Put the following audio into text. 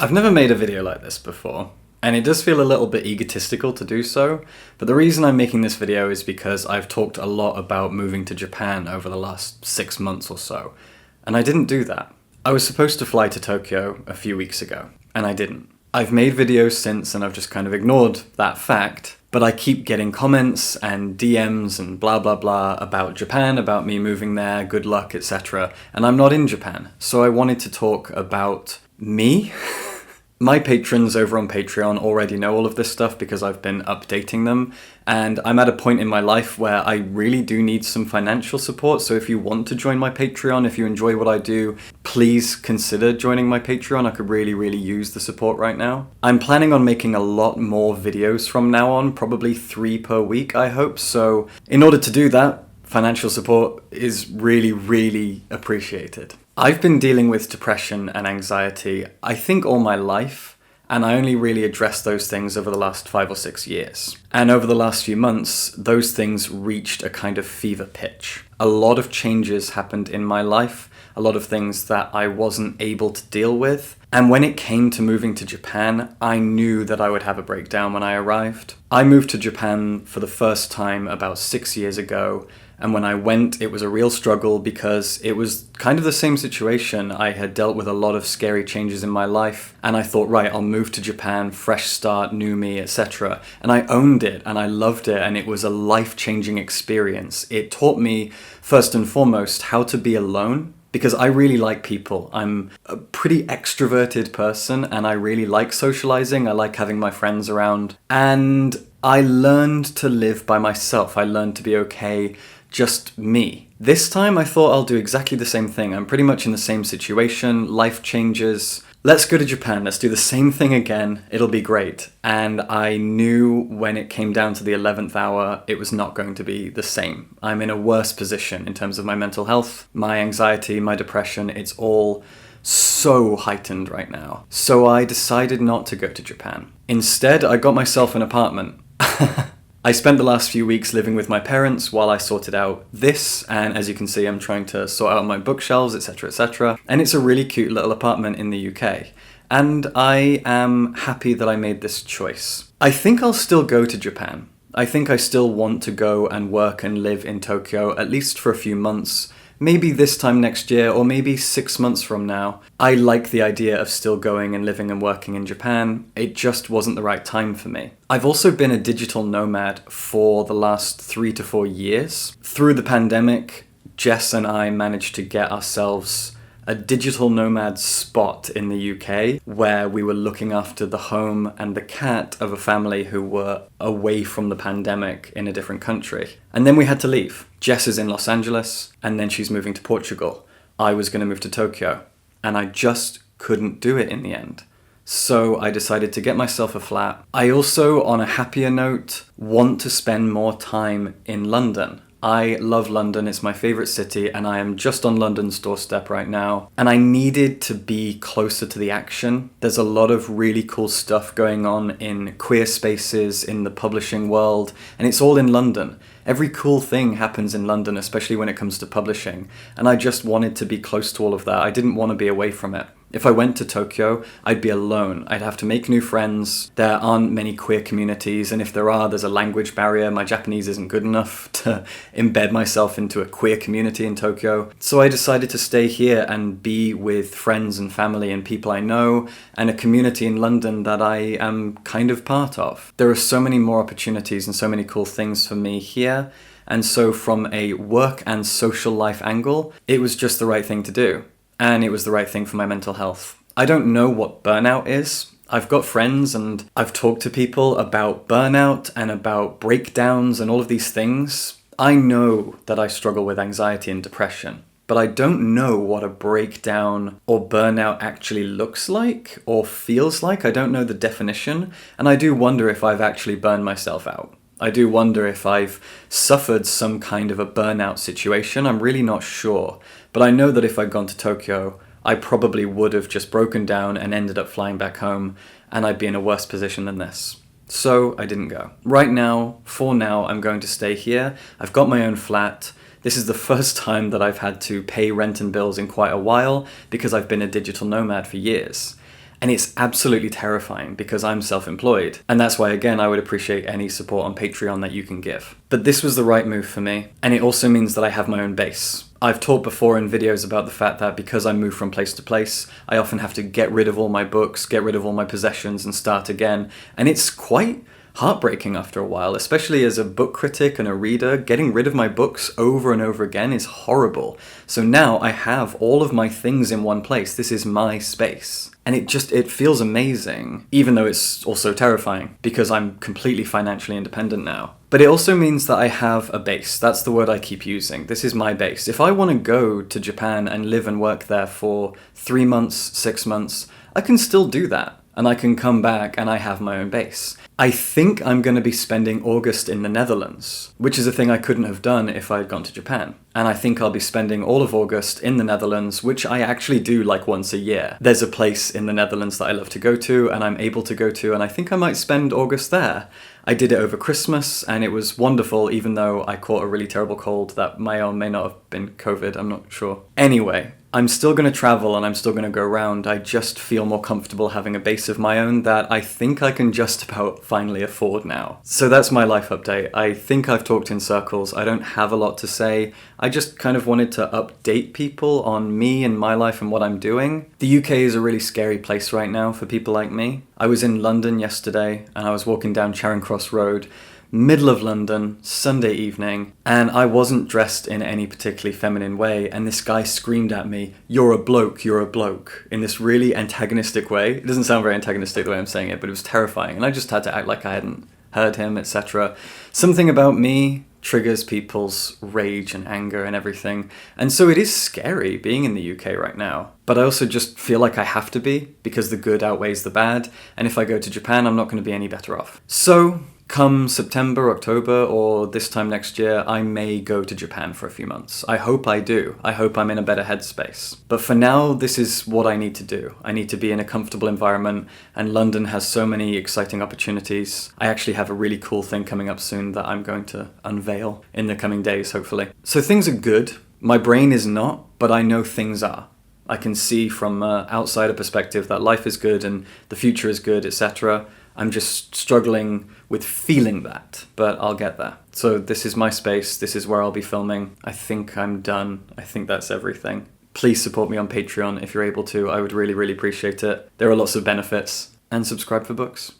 I've never made a video like this before, and it does feel a little bit egotistical to do so, but the reason I'm making this video is because I've talked a lot about moving to Japan over the last 6 months or so, and I didn't do that. I was supposed to fly to Tokyo a few weeks ago, and I didn't. I've made videos since and I've just kind of ignored that fact, but I keep getting comments and DMs and blah blah blah about Japan, about me moving there, good luck, etc. And I'm not in Japan, so I wanted to talk about me. My patrons over on Patreon already know all of this stuff because I've been updating them, and I'm at a point in my life where I really do need some financial support, so if you want to join my Patreon, if you enjoy what I do, please consider joining my Patreon. I could really use the support right now. I'm planning on making a lot more videos from now on, probably 3 per week, I hope, so in order to do that, financial support is really appreciated. I've been dealing with depression and anxiety, I think all my life, and I only really addressed those things over the last 5 or 6 years. And over the last few months, those things reached a kind of fever pitch. A lot of changes happened in my life, a lot of things that I wasn't able to deal with. And when it came to moving to Japan, I knew that I would have a breakdown when I arrived. I moved to Japan for the first time about 6 years ago, and when I went, it was a real struggle because it was kind of the same situation. I had dealt with a lot of scary changes in my life, and I thought, right, I'll move to Japan, fresh start, new me, etc. And I owned it, and I loved it, and it was a life-changing experience. It taught me, first and foremost, how to be alone, because I really like people. I'm a pretty extroverted person, and I really like socializing. I like having my friends around, and I learned to live by myself. I learned to be okay, just me. This time I thought I'll do exactly the same thing. I'm pretty much in the same situation, life changes. Let's go to Japan, let's do the same thing again, it'll be great. And I knew when it came down to the 11th hour, it was not going to be the same. I'm in a worse position in terms of my mental health, my anxiety, my depression, it's all so heightened right now. So I decided not to go to Japan. Instead, I got myself an apartment. I spent the last few weeks living with my parents while I sorted out this, and as you can see, I'm trying to sort out my bookshelves, etc. And it's a really cute little apartment in the UK. And I am happy that I made this choice. I think I'll still go to Japan. I think I still want to go and work and live in Tokyo, at least for a few months. Maybe this time next year, or maybe 6 months from now. I like the idea of still going and living and working in Japan. It just wasn't the right time for me. I've also been a digital nomad for the last 3 to 4 years. Through the pandemic, Jess and I managed to get ourselves a digital nomad spot in the UK where we were looking after the home and the cat of a family who were away from the pandemic in a different country. And then we had to leave. Jess is in Los Angeles, and then she's moving to Portugal. I was going to move to Tokyo, and I just couldn't do it in the end. So I decided to get myself a flat. I also, on a happier note, want to spend more time in London. I love London, it's my favourite city, and I am just on London's doorstep right now. And I needed to be closer to the action. There's a lot of really cool stuff going on in queer spaces, in the publishing world, and it's all in London. Every cool thing happens in London, especially when it comes to publishing, and I just wanted to be close to all of that. I didn't want to be away from it. If I went to Tokyo, I'd be alone. I'd have to make new friends. There aren't many queer communities, and if there are, there's a language barrier. My Japanese isn't good enough to embed myself into a queer community in Tokyo. So I decided to stay here and be with friends and family and people I know, and a community in London that I am kind of part of. There are so many more opportunities and so many cool things for me here, and so from a work and social life angle, it was just the right thing to do. And it was the right thing for my mental health. I don't know what burnout is. I've got friends and I've talked to people about burnout and about breakdowns and all of these things. I know that I struggle with anxiety and depression, but I don't know what a breakdown or burnout actually looks like or feels like. I don't know the definition, and I do wonder if I've actually burned myself out. I do wonder if I've suffered some kind of a burnout situation. I'm really not sure. But I know that if I'd gone to Tokyo, I probably would have just broken down and ended up flying back home, and I'd be in a worse position than this. So I didn't go. Right now, for now, I'm going to stay here. I've got my own flat. This is the first time that I've had to pay rent and bills in quite a while because I've been a digital nomad for years. And it's absolutely terrifying because I'm self-employed. And that's why, again, I would appreciate any support on Patreon that you can give. But this was the right move for me. And it also means that I have my own base. I've talked before in videos about the fact that because I move from place to place, I often have to get rid of all my books, get rid of all my possessions and start again. And it's quite heartbreaking after a while, especially as a book critic and a reader. Getting rid of my books over and over again is horrible. So now I have all of my things in one place. This is my space. And it feels amazing, even though it's also terrifying because I'm completely financially independent now. But it also means that I have a base. That's the word I keep using. This is my base. If I want to go to Japan and live and work there for 3 months, 6 months, I can still do that. And I can come back and I have my own base. I think I'm going to be spending August in the Netherlands, which is a thing I couldn't have done if I had gone to Japan. And I think I'll be spending all of August in the Netherlands, which I actually do like once a year. There's a place in the Netherlands that I love to go to and I'm able to go to, and I think I might spend August there. I did it over Christmas and it was wonderful, even though I caught a really terrible cold that may or may not have been COVID, I'm not sure. Anyway, I'm still going to travel and I'm still going to go around. I just feel more comfortable having a base of my own that I think I can just about finally afford now. So that's my life update. I think I've talked in circles. I don't have a lot to say. I just kind of wanted to update people on me and my life and what I'm doing. The UK is a really scary place right now for people like me. I was in London yesterday and I was walking down Charing Cross Road, middle of London, Sunday evening, and I wasn't dressed in any particularly feminine way, and this guy screamed at me, you're a bloke," in this really antagonistic way. It doesn't sound very antagonistic the way I'm saying it, but it was terrifying, and I just had to act like I hadn't heard him, etc. Something about me triggers people's rage and anger and everything, and so it is scary being in the UK right now. But I also just feel like I have to be, because the good outweighs the bad, and if I go to Japan, I'm not going to be any better off. So come September, October, or this time next year, I may go to Japan for a few months. I hope I do. I hope I'm in a better headspace. But for now, this is what I need to do. I need to be in a comfortable environment, and London has so many exciting opportunities. I actually have a really cool thing coming up soon that I'm going to unveil in the coming days, hopefully. So things are good. My brain is not, but I know things are. I can see from an outsider perspective that life is good and the future is good, etc. I'm just struggling with feeling that, but I'll get there. So this is my space. This is where I'll be filming. I think I'm done. I think that's everything. Please support me on Patreon if you're able to. I would really, really appreciate it. There are lots of benefits. And subscribe for books.